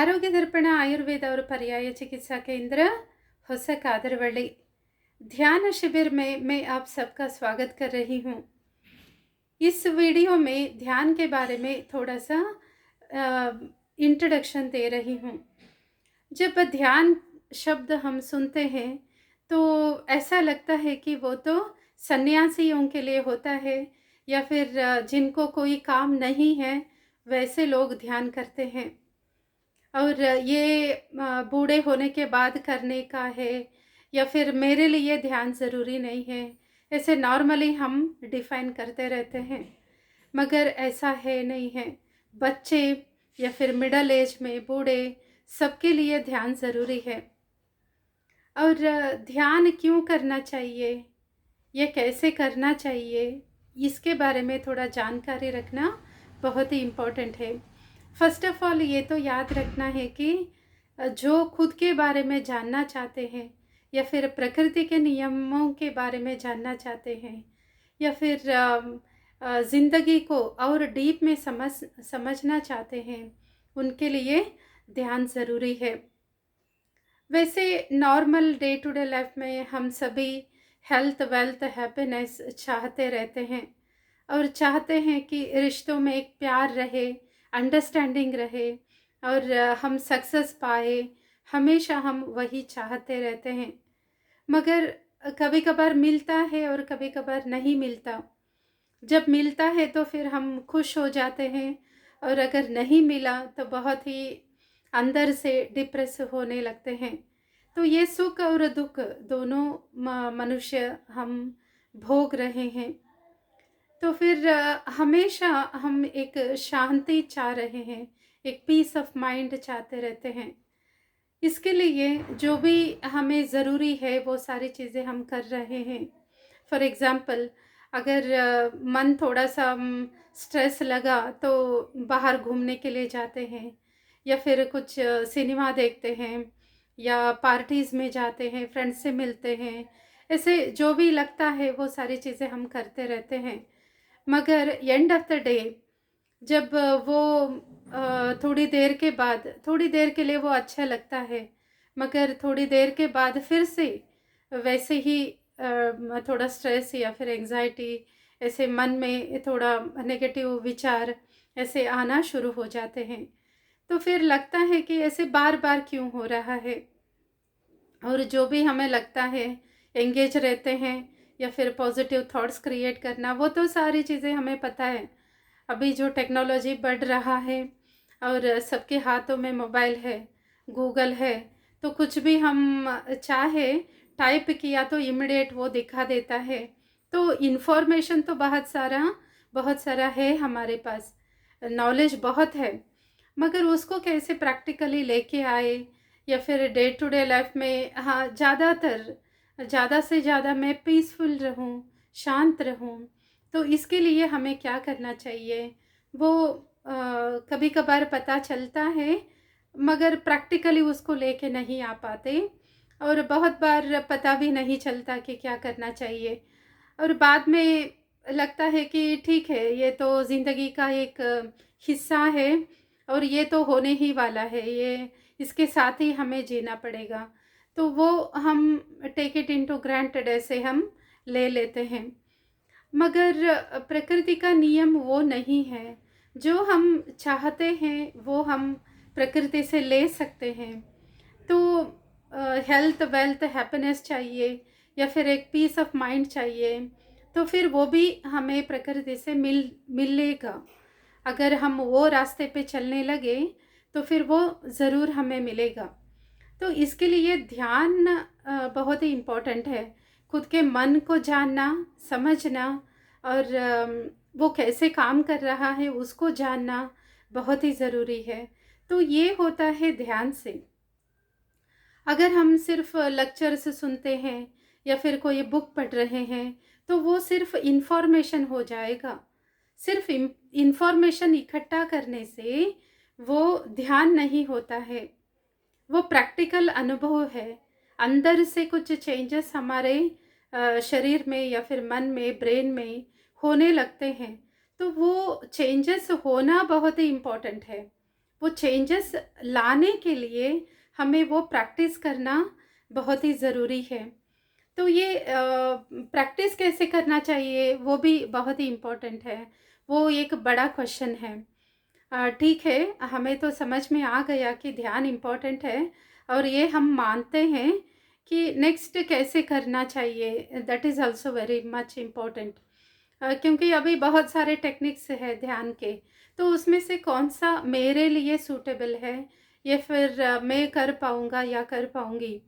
आरोग्य दर्पण आयुर्वेद और पर्याय चिकित्सा केंद्र ಹೊಸ कादरवಳ್ಳಿ ध्यान शिविर में मैं आप सबका स्वागत कर रही हूँ। इस वीडियो में ध्यान के बारे में थोड़ा सा इंट्रोडक्शन दे रही हूँ। जब ध्यान शब्द हम सुनते हैं तो ऐसा लगता है कि वो तो सन्यासियों के लिए होता है या फिर जिनको कोई काम नहीं है वैसे लोग ध्यान करते हैं, और ये बूढ़े होने के बाद करने का है या फिर मेरे लिए ध्यान ज़रूरी नहीं है, ऐसे नॉर्मली हम डिफ़ाइन करते रहते हैं। मगर ऐसा है नहीं है। बच्चे या फिर मिडल एज में बूढ़े सबके लिए ध्यान ज़रूरी है। और ध्यान क्यों करना चाहिए, ये कैसे करना चाहिए, इसके बारे में थोड़ा जानकारी रखना बहुत ही इम्पोर्टेंट है। फर्स्ट ऑफ ऑल ये तो याद रखना है कि जो खुद के बारे में जानना चाहते हैं या फिर प्रकृति के नियमों के बारे में जानना चाहते हैं या फिर ज़िंदगी को और डीप में समझना चाहते हैं, उनके लिए ध्यान ज़रूरी है। वैसे normal day to day life में हम सभी हेल्थ वेल्थ हैप्पीनेस चाहते रहते हैं और चाहते हैं कि रिश्तों में एक प्यार रहे, अंडरस्टैंडिंग रहे और हम सक्सेस पाए। हमेशा हम वही चाहते रहते हैं, मगर कभी कभार मिलता है और कभी कभार नहीं मिलता। जब मिलता है तो फिर हम खुश हो जाते हैं, और अगर नहीं मिला तो बहुत ही अंदर से डिप्रेस होने लगते हैं। तो ये सुख और दुख दोनों मनुष्य हम भोग रहे हैं। तो फिर हमेशा हम एक शांति चाह रहे हैं, एक पीस ऑफ माइंड चाहते रहते हैं। इसके लिए जो भी हमें ज़रूरी है वो सारी चीज़ें हम कर रहे हैं। फॉर एग्ज़ाम्पल, अगर मन थोड़ा सा स्ट्रेस लगा तो बाहर घूमने के लिए जाते हैं या फिर कुछ सिनेमा देखते हैं या पार्टीज़ में जाते हैं, फ्रेंड्स से मिलते हैं। ऐसे जो भी लगता है वो सारी चीज़ें हम करते रहते हैं। मगर एंड ऑफ द डे जब वो थोड़ी देर के लिए वो अच्छा लगता है, मगर थोड़ी देर के बाद फिर से वैसे ही थोड़ा स्ट्रेस या फिर एंजाइटी, ऐसे मन में थोड़ा नेगेटिव विचार ऐसे आना शुरू हो जाते हैं। तो फिर लगता है कि ऐसे बार बार क्यों हो रहा है। और जो भी हमें लगता है एंगेज रहते हैं या फिर पॉजिटिव थॉट्स क्रिएट करना, वो तो सारी चीज़ें हमें पता है। अभी जो टेक्नोलॉजी बढ़ रहा है और सबके हाथों में मोबाइल है, गूगल है, तो कुछ भी हम चाहे टाइप किया तो इमिडिएट वो दिखा देता है। तो इन्फॉर्मेशन तो बहुत सारा है हमारे पास, नॉलेज बहुत है, मगर उसको कैसे प्रैक्टिकली लेके आए या फिर डे टू डे लाइफ में, हाँ, ज़्यादा से ज़्यादा मैं पीसफुल रहूँ, शांत रहूँ। तो इसके लिए हमें क्या करना चाहिए वो कभी कभार पता चलता है, मगर प्रैक्टिकली उसको लेके नहीं आ पाते, और बहुत बार पता भी नहीं चलता कि क्या करना चाहिए। और बाद में लगता है कि ठीक है, ये तो ज़िंदगी का एक हिस्सा है और ये तो होने ही वाला है, ये इसके साथ ही हमें जीना पड़ेगा। तो वो हम टेक इट इनटू ग्रांटेड ऐसे हम ले लेते हैं। मगर प्रकृति का नियम वो नहीं है। जो हम चाहते हैं वो हम प्रकृति से ले सकते हैं। तो हेल्थ वेल्थ हैप्पीनेस चाहिए या फिर एक पीस ऑफ माइंड चाहिए, तो फिर वो भी हमें प्रकृति से मिलेगा। अगर हम वो रास्ते पे चलने लगे तो फिर वो ज़रूर हमें मिलेगा। तो इसके लिए ध्यान बहुत ही इम्पोर्टेंट है। खुद के मन को जानना, समझना और वो कैसे काम कर रहा है उसको जानना बहुत ही ज़रूरी है। तो ये होता है ध्यान से। अगर हम सिर्फ लेक्चर्स सुनते हैं या फिर कोई बुक पढ़ रहे हैं तो वो सिर्फ इन्फॉर्मेशन हो जाएगा। सिर्फ इन्फॉर्मेशन इकट्ठा करने से वो ध्यान नहीं होता है, वो प्रैक्टिकल अनुभव है। अंदर से कुछ चेंजेस हमारे शरीर में या फिर मन में, ब्रेन में होने लगते हैं। तो वो चेंजेस होना बहुत ही इम्पोर्टेंट है। वो चेंजेस लाने के लिए हमें वो प्रैक्टिस करना बहुत ही ज़रूरी है। तो ये प्रैक्टिस कैसे करना चाहिए वो भी बहुत ही इम्पोर्टेंट है। वो एक बड़ा क्वेश्चन है। ठीक है, हमें तो समझ में आ गया कि ध्यान इम्पोर्टेंट है और ये हम मानते हैं कि नेक्स्ट कैसे करना चाहिए, that is also very much important. क्योंकि अभी बहुत सारे टेक्निक्स हैं ध्यान के, तो उसमें से कौन-सा मेरे लिए सूटेबल है या फिर मैं कर पाऊँगा या कर पाऊँगी,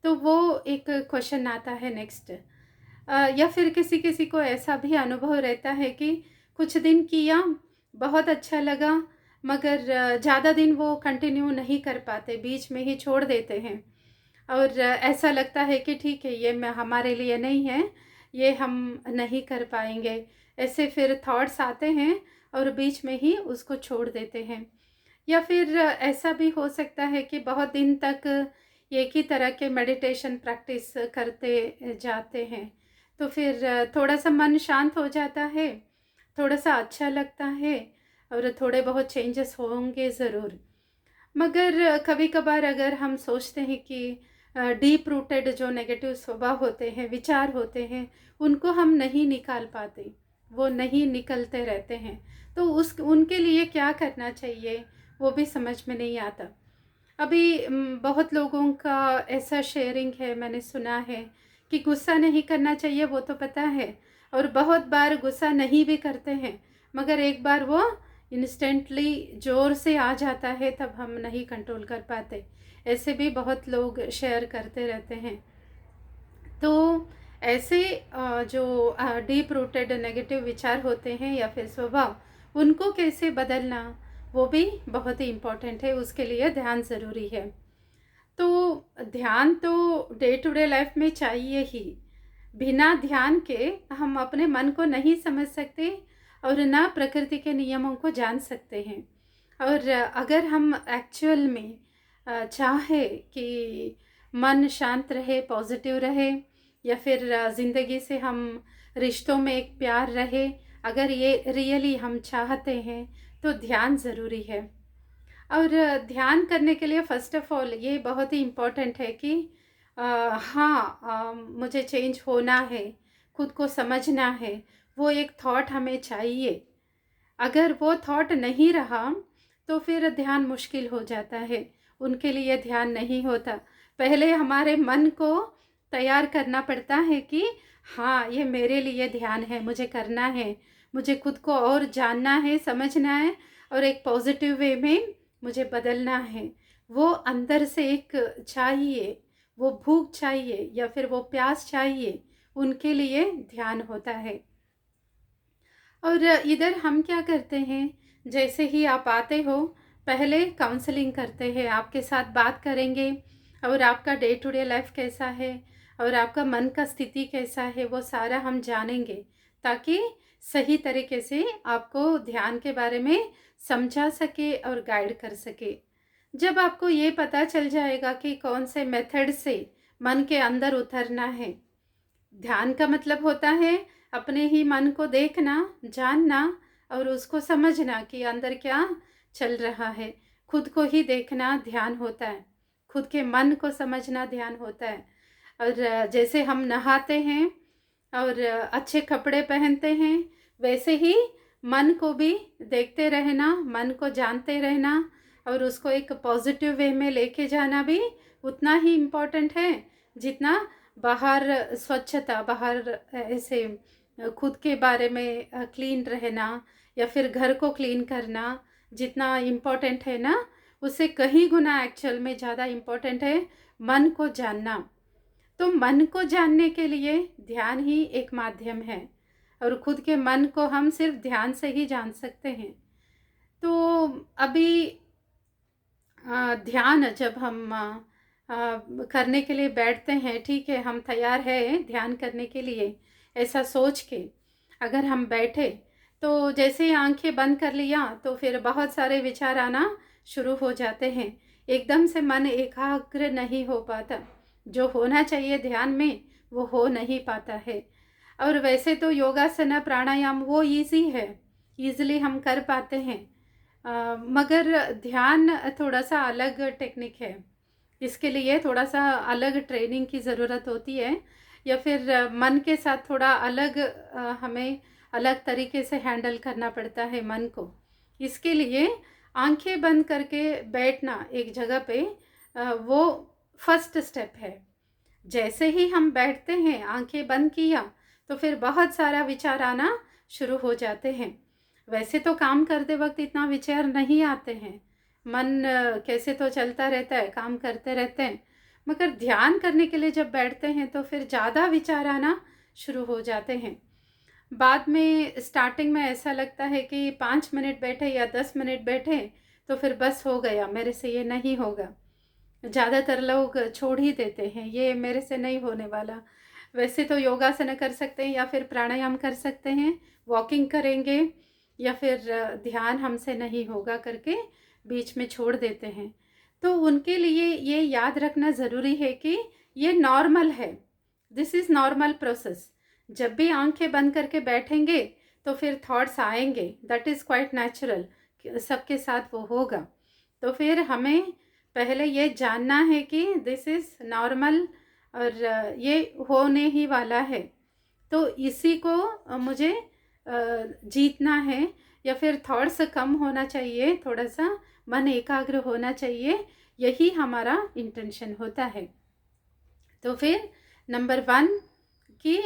तो वो एक क्वेश्चन आता है नेक्स्ट। या फिर किसी-किसी को ऐसा भी अनुभव रहता है कि कुछ दिन किया, बहुत अच्छा लगा, मगर ज़्यादा दिन वो कंटिन्यू नहीं कर पाते, बीच में ही छोड़ देते हैं और ऐसा लगता है कि ठीक है, ये मैं हमारे लिए नहीं है, ये हम नहीं कर पाएँगे। ऐसे फिर थॉट्स आते हैं और बीच में ही उसको छोड़ देते हैं। या फिर ऐसा भी हो सकता है कि बहुत दिन तक एक ही तरह के मेडिटेशन प्रैक्टिस करते जाते हैं, तो फिर थोड़ा-सा मन शांत हो जाता है, थोड़ा-सा अच्छा लगता है और थोड़े बहुत चेंजेस होंगे ज़रूर। मगर कभी-कभार अगर हम सोचते हैं कि डीप रूटेड जो नेगेटिव स्वभाव होते हैं, विचार होते हैं, उनको हम नहीं निकाल पाते, वो नहीं निकलते रहते हैं। तो उस उनके लिए क्या करना चाहिए, वो भी समझ में नहीं आता। अभी बहुत लोगों का ऐसा शेयरिंग है, मैंने सुना है कि गुस्सा नहीं करना चाहिए, वो तो पता है और बहुत बार गुस्सा नहीं भी करते हैं, मगर एक बार वो इंस्टेंटली ज़ोर से आ जाता है, तब हम नहीं कंट्रोल कर पाते। ऐसे भी बहुत लोग शेयर करते रहते हैं। तो ऐसे जो डीप रूटेड नेगेटिव विचार होते हैं या फिर स्वभाव, उनको कैसे बदलना, वो भी बहुत ही इम्पोर्टेंट है, उसके लिए ध्यान ज़रूरी है। तो ध्यान तो डे टू डे लाइफ में चाहिए ही। बिना ध्यान के हम अपने मन को नहीं समझ सकते और ना प्रकृति के नियमों को जान सकते हैं। और अगर हम एक्चुअल में चाहे कि मन शांत रहे, पॉजिटिव रहे या फिर ज़िंदगी से हम रिश्तों में एक प्यार रहे, अगर ये रियली हम चाहते हैं, तो ध्यान ज़रूरी है। और ध्यान करने के लिए फ़र्स्ट ऑफ़ ऑल ये बहुत ही इम्पोर्टेंट है कि हाँ, मुझे चेंज होना है, खुद को समझना है, वो एक थॉट हमें चाहिए। अगर वो थॉट नहीं रहा, तो फिर ध्यान मुश्किल हो जाता है, उनके लिए ध्यान नहीं होता। पहले हमारे मन को तैयार करना पड़ता है कि हाँ, ये मेरे लिए ध्यान है, मुझे करना है, मुझे खुद को और जानना है, समझना है और एक पॉज़िटिव वे में मुझे बदलना है। वो अंदर से एक चाहिए, वो भूख चाहिए या फिर वो प्यास चाहिए, उनके लिए ध्यान होता है। और इधर हम क्या करते हैं, जैसे ही आप आते हो, पहले काउंसलिंग करते हैं, आपके साथ बात करेंगे और आपका डे टू डे लाइफ कैसा है और आपका मन का स्थिति कैसा है, वो सारा हम जानेंगे, ताकि सही तरीके से आपको ध्यान के बारे में समझा सके और गाइड कर सके। जब आपको ये पता चल जाएगा कि कौन से मेथड से मन के अंदर उतरना है, ध्यान का मतलब होता है अपने ही मन को देखना, जानना और उसको समझना कि अंदर क्या चल रहा है। खुद को ही देखना ध्यान होता है, खुद के मन को समझना ध्यान होता है। और जैसे हम नहाते हैं और अच्छे कपड़े पहनते हैं, वैसे ही मन को भी देखते रहना, मन को जानते रहना और उसको एक पॉजिटिव वे में लेके जाना भी उतना ही इम्पोर्टेंट है, जितना बाहर स्वच्छता, बाहर ऐसे खुद के बारे में क्लीन रहना या फिर घर को क्लीन करना जितना इम्पोर्टेंट है ना, उससे कहीं गुना एक्चुअल में ज़्यादा इम्पोर्टेंट है मन को जानना। तो मन को जानने के लिए ध्यान ही एक माध्यम है और खुद के मन को हम सिर्फ ध्यान से ही जान सकते हैं। तो अभी ध्यान जब हम करने के लिए बैठते हैं, ठीक है, हम तैयार हैं ध्यान करने के लिए, ऐसा सोच के अगर हम बैठे, तो जैसे ही आंखें बंद कर लिया तो फिर बहुत सारे विचार आना शुरू हो जाते हैं। एकदम से मन एकाग्र नहीं हो पाता, जो होना चाहिए ध्यान में वो हो नहीं पाता है। और वैसे तो योगासना प्राणायाम वो इजी है, इजीली हम कर पाते हैं, मगर ध्यान थोड़ा सा अलग टेक्निक है। इसके लिए थोड़ा सा अलग ट्रेनिंग की ज़रूरत होती है, या फिर मन के साथ थोड़ा अलग हमें अलग तरीके से हैंडल करना पड़ता है मन को। इसके लिए आंखें बंद करके बैठना एक जगह पे, वो फर्स्ट स्टेप है। जैसे ही हम बैठते हैं, आंखें बंद किया, तो फिर बहुत सारा विचार आना शुरू हो जाते हैं। वैसे तो काम करते वक्त इतना विचार नहीं आते हैं, मन कैसे तो चलता रहता है, काम करते रहते हैं। मगर ध्यान करने के लिए जब बैठते हैं तो फिर ज़्यादा विचार आना शुरू हो जाते हैं। बाद में स्टार्टिंग में ऐसा लगता है कि 5 मिनट बैठे या 10 मिनट बैठे तो फिर बस हो गया, मेरे से ये नहीं होगा। ज़्यादातर लोग छोड़ ही देते हैं, ये मेरे से नहीं होने वाला। वैसे तो योगासन कर सकते हैं या फिर प्राणायाम कर सकते हैं, वॉकिंग करेंगे, या फिर ध्यान हमसे नहीं होगा करके बीच में छोड़ देते हैं। तो उनके लिए ये याद रखना ज़रूरी है कि ये नॉर्मल है, दिस इज़ नॉर्मल प्रोसेस। जब भी आंखें बंद करके बैठेंगे तो फिर थॉट्स आएंगे, दैट इज़ क्वाइट नेचुरल, सबके साथ वो होगा। तो फिर हमें पहले ये जानना है कि दिस इज़ नॉर्मल, और ये होने ही वाला है। तो इसी को मुझे जीतना है, या फिर थॉट्स कम होना चाहिए, थोड़ा सा मन एकाग्र होना चाहिए, यही हमारा इंटेंशन होता है। तो फिर नंबर 1 कि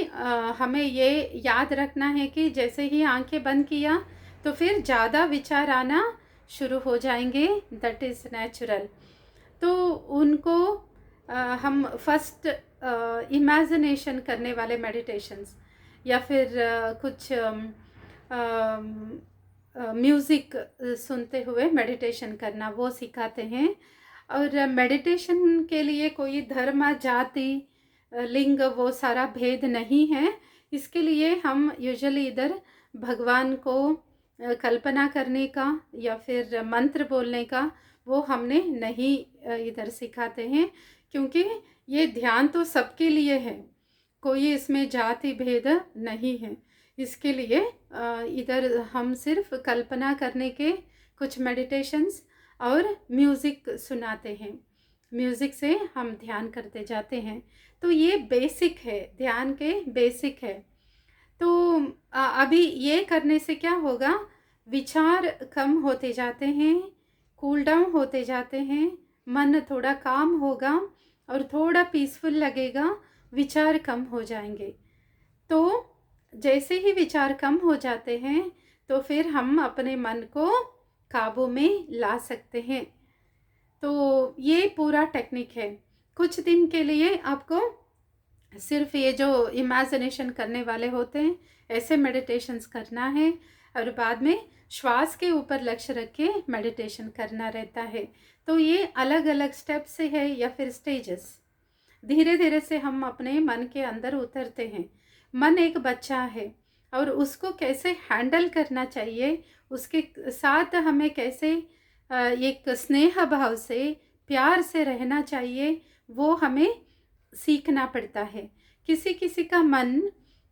हमें ये याद रखना है कि जैसे ही आंखें बंद किया तो फिर ज़्यादा विचार आना शुरू हो जाएंगे, दैट इज़ नेचुरल। तो उनको हम फर्स्ट इमेजिनेशन करने वाले मेडिटेशंस, या फिर कुछ म्यूज़िक सुनते हुए मेडिटेशन करना, वो सिखाते हैं। और मेडिटेशन के लिए कोई धर्म, जाति, लिंग, वो सारा भेद नहीं है। इसके लिए हम यूजुअली इधर भगवान को कल्पना करने का या फिर मंत्र बोलने का वो हमने नहीं इधर सिखाते हैं, क्योंकि ये ध्यान तो सबके लिए है, कोई इसमें जाति भेद नहीं है। इसके लिए इधर हम सिर्फ कल्पना करने के कुछ मेडिटेशंस और म्यूज़िक सुनाते हैं, म्यूज़िक से हम ध्यान करते जाते हैं। तो ये बेसिक है, ध्यान के बेसिक है। तो अभी ये करने से क्या होगा, विचार कम होते जाते हैं, कूल डाउन होते जाते हैं, मन थोड़ा काम होगा और थोड़ा पीसफुल लगेगा, विचार कम हो जाएंगे। तो जैसे ही विचार कम हो जाते हैं तो फिर हम अपने मन को काबू में ला सकते हैं। तो ये पूरा टेक्निक है। कुछ दिन के लिए आपको सिर्फ ये जो इमेजिनेशन करने वाले होते हैं ऐसे मेडिटेशंस करना है, और बाद में श्वास के ऊपर लक्ष्य रख के मेडिटेशन करना रहता है। तो ये अलग अलग स्टेप से है या फिर स्टेजेस, धीरे धीरे से हम अपने मन के अंदर उतरते हैं। मन एक बच्चा है और उसको कैसे हैंडल करना चाहिए, उसके साथ हमें कैसे एक स्नेह भाव से, प्यार से रहना चाहिए, वो हमें सीखना पड़ता है। किसी किसी का मन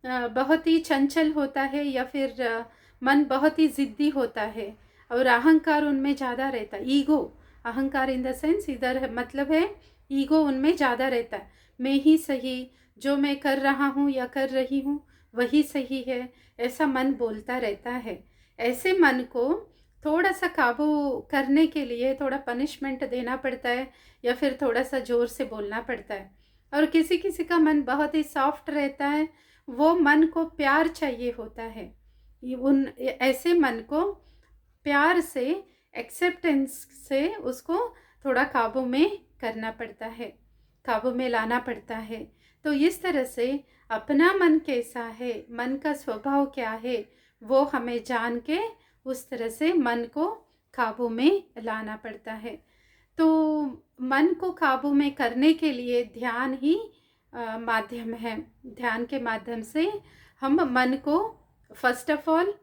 बहुत ही चंचल होता है, या फिर मन बहुत ही ज़िद्दी होता है और अहंकार उनमें ज़्यादा रहता है, ईगो, अहंकार इन द सेंस इधर मतलब है ईगो उनमें ज़्यादा रहता है। मैं ही सही, जो मैं कर रहा हूँ या कर रही हूँ वही सही है, ऐसा मन बोलता रहता है। ऐसे मन को थोड़ा सा काबू करने के लिए थोड़ा पनिशमेंट देना पड़ता है, या फिर थोड़ा सा ज़ोर से बोलना पड़ता है। और किसी किसी का मन बहुत ही सॉफ्ट रहता है, वो मन को प्यार चाहिए होता है, उन ऐसे मन को प्यार से, एक्सेप्टेंस से उसको थोड़ा काबू में करना पड़ता है, काबू में लाना पड़ता है। तो इस तरह से अपना मन कैसा है, मन का स्वभाव क्या है, वो हमें जान के उस तरह से मन को काबू में लाना पड़ता है। तो मन को काबू में करने के लिए ध्यान ही माध्यम है। ध्यान के माध्यम से हम मन को फर्स्ट ऑफ ऑल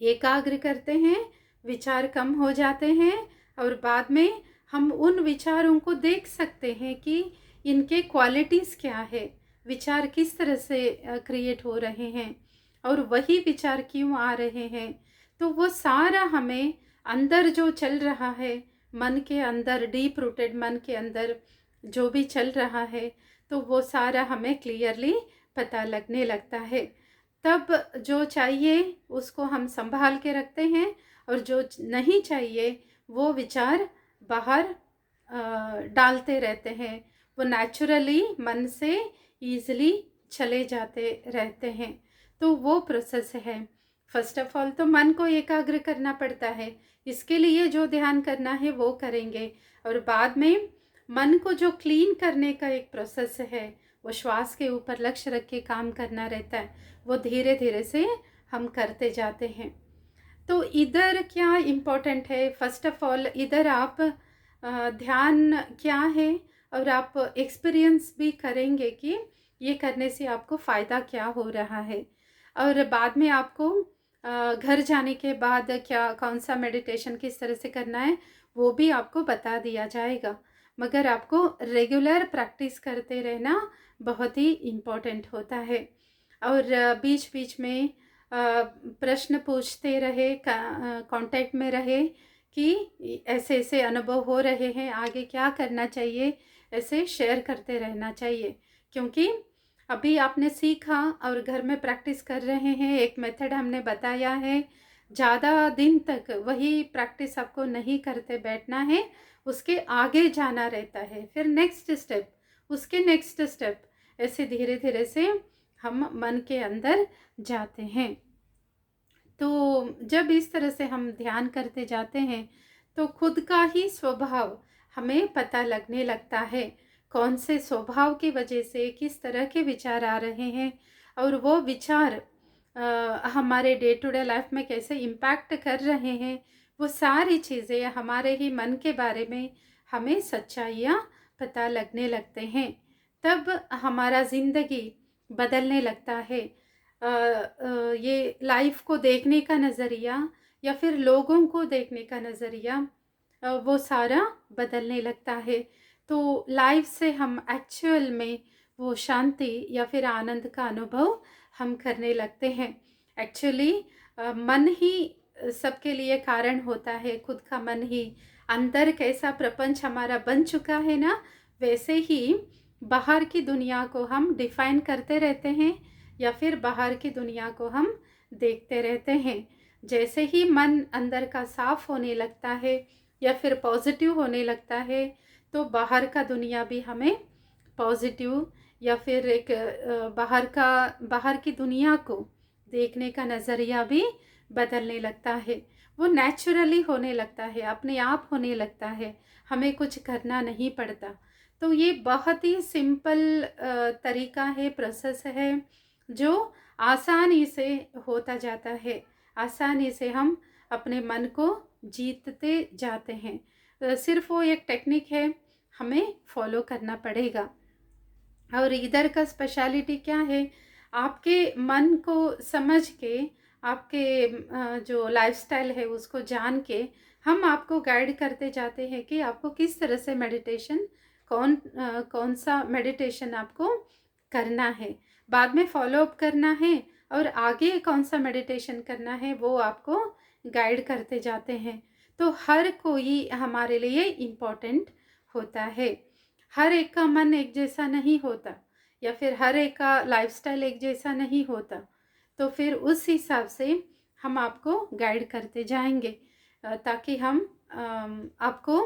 एकाग्र करते हैं, विचार कम हो जाते हैं, और बाद में हम उन विचारों को देख सकते हैं कि इनके क्वालिटीज़ क्या है, विचार किस तरह से क्रिएट हो रहे हैं और वही विचार क्यों आ रहे हैं। तो वो सारा हमें अंदर जो चल रहा है, मन के अंदर डीप रूटेड मन के अंदर जो भी चल रहा है, तो वो सारा हमें क्लियरली पता लगने लगता है। तब जो चाहिए उसको हम संभाल के रखते हैं, और जो नहीं चाहिए वो विचार बाहर डालते रहते हैं। वो नेचुरली मन से ईज़िली चले जाते रहते हैं। तो वो प्रोसेस है। फर्स्ट ऑफ ऑल तो मन को एकाग्र करना पड़ता है, इसके लिए जो ध्यान करना है वो करेंगे। और बाद में मन को जो क्लीन करने का एक प्रोसेस है, वो श्वास के ऊपर लक्ष्य रख के काम करना रहता है, वो धीरे धीरे से हम करते जाते हैं। तो इधर क्या इम्पोर्टेंट है, फर्स्ट ऑफ ऑल इधर आप ध्यान क्या है, और आप एक्सपीरियंस भी करेंगे कि ये करने से आपको फ़ायदा क्या हो रहा है। और बाद में आपको घर जाने के बाद क्या कौन सा मेडिटेशन किस तरह से करना है वो भी आपको बता दिया जाएगा। मगर आपको रेगुलर प्रैक्टिस करते रहना बहुत ही इम्पोर्टेंट होता है। और बीच बीच में प्रश्न पूछते रहे, कांटेक्ट में रहे कि ऐसे ऐसे अनुभव हो रहे हैं, आगे क्या करना चाहिए, ऐसे शेयर करते रहना चाहिए। क्योंकि अभी आपने सीखा और घर में प्रैक्टिस कर रहे हैं, एक मेथड हमने बताया है, ज़्यादा दिन तक वही प्रैक्टिस आपको नहीं करते बैठना है, उसके आगे जाना रहता है। फिर नेक्स्ट स्टेप, उसके नेक्स्ट स्टेप, ऐसे धीरे धीरे से हम मन के अंदर जाते हैं। तो जब इस तरह से हम ध्यान करते जाते हैं तो खुद का ही स्वभाव हमें पता लगने लगता है, कौन से स्वभाव की वजह से किस तरह के विचार आ रहे हैं, और वो विचार हमारे डे टू डे लाइफ में कैसे इम्पैक्ट कर रहे हैं। वो सारी चीज़ें हमारे ही मन के बारे में हमें सच्चाइयाँ पता लगने लगते हैं। तब हमारा ज़िंदगी बदलने लगता है। ये लाइफ को देखने का नज़रिया या फिर लोगों को देखने का नज़रिया वो सारा बदलने लगता है। तो लाइफ से हम एक्चुअल में वो शांति या फिर आनंद का अनुभव हम करने लगते हैं। एक्चुअली मन ही सबके लिए कारण होता है, खुद का मन ही अंदर कैसा प्रपंच हमारा बन चुका है ना, वैसे ही बाहर की दुनिया को हम डिफाइन करते रहते हैं, या फिर बाहर की दुनिया को हम देखते रहते हैं। जैसे ही मन अंदर का साफ होने लगता है या फिर पॉजिटिव होने लगता है, तो बाहर का दुनिया भी हमें पॉजिटिव या फिर एक बाहर की दुनिया को देखने का नज़रिया भी बदलने लगता है। वो नेचुरली होने लगता है, अपने आप होने लगता है, हमें कुछ करना नहीं पड़ता। तो ये बहुत ही सिंपल तरीका है, प्रोसेस है, जो आसानी से होता जाता है। आसानी से हम अपने मन को जीतते जाते हैं। सिर्फ वो एक टेक्निक है, हमें फॉलो करना पड़ेगा। और इधर का स्पेशलिटी क्या है, आपके मन को समझ के, आपके जो लाइफस्टाइल है उसको जान के हम आपको गाइड करते जाते हैं कि आपको किस तरह से मेडिटेशन, कौन सा मेडिटेशन आपको करना है, बाद में फॉलो अप करना है, और आगे कौन सा मेडिटेशन करना है वो आपको गाइड करते जाते हैं। तो हर कोई हमारे लिए इम्पोर्टेंट होता है। हर एक का मन एक जैसा नहीं होता, या फिर हर एक का लाइफस्टाइल एक जैसा नहीं होता। तो फिर उस हिसाब से हम आपको गाइड करते जाएंगे, ताकि हम आपको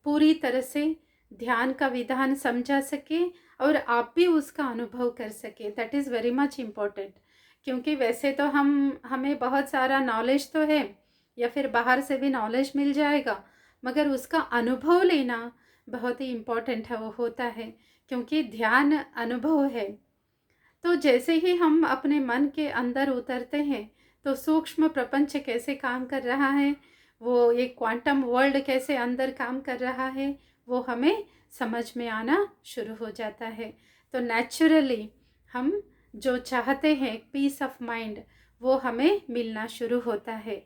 पूरी तरह से ध्यान का विधान समझा सके और आप भी उसका अनुभव कर सके। That is very much important. क्योंकि वैसे तो हमें बहुत सारा नॉलेज तो है, या फिर बाहर से भी नॉलेज मिल जाएगा, मगर उसका अनुभव लेना बहुत ही इम्पोर्टेंट है, वो होता है, क्योंकि ध्यान अनुभव है। तो जैसे ही हम अपने मन के अंदर उतरते हैं, तो सूक्ष्म प्रपंच कैसे काम कर रहा है, वो एक क्वांटम वर्ल्ड कैसे अंदर काम कर रहा है, वो हमें समझ में आना शुरू हो जाता है। तो नेचुरली हम जो चाहते हैं पीस ऑफ माइंड, वो हमें मिलना शुरू होता है।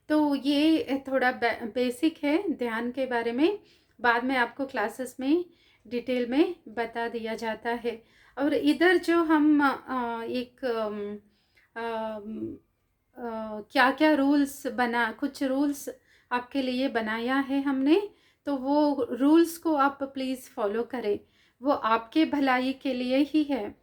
तो ये थोड़ा बेसिक है ध्यान के बारे में, बाद में आपको क्लासेस में डिटेल में बता दिया जाता है। और इधर जो हम एक क्या क्या रूल्स बना, कुछ रूल्स आपके लिए बनाया है हमने, तो वो रूल्स को आप प्लीज़ फॉलो करें, वो आपके भलाई के लिए ही है।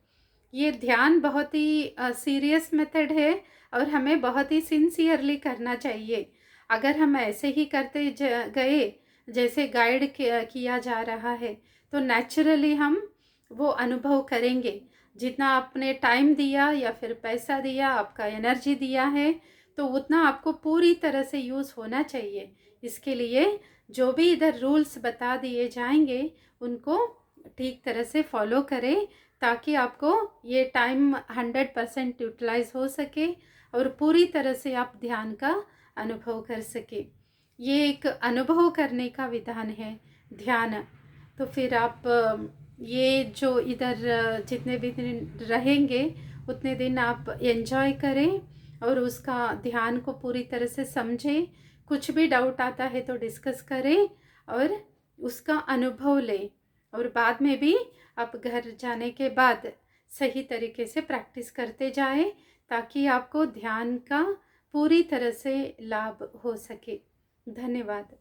ये ध्यान बहुत ही सीरियस मेथड है और हमें बहुत ही सिंसियरली करना चाहिए। अगर हम ऐसे ही करते गए जैसे गाइड किया जा रहा है, तो नेचुरली हम वो अनुभव करेंगे। जितना आपने टाइम दिया या फिर पैसा दिया, आपका एनर्जी दिया है, तो उतना आपको पूरी तरह से यूज़ होना चाहिए। इसके लिए जो भी इधर रूल्स बता दिए जाएंगे, उनको ठीक तरह से फॉलो करें, ताकि आपको ये टाइम 100% यूटिलाइज हो सके और पूरी तरह से आप ध्यान का अनुभव कर सके। ये एक अनुभव करने का विधान है ध्यान। तो फिर आप ये जो इधर जितने भी दिन रहेंगे उतने दिन आप एंजॉय करें और उसका ध्यान को पूरी तरह से समझें। कुछ भी डाउट आता है तो डिस्कस करें और उसका अनुभव लें, और बाद में भी आप घर जाने के बाद सही तरीके से प्रैक्टिस करते जाएं, ताकि आपको ध्यान का पूरी तरह से लाभ हो सके। धन्यवाद।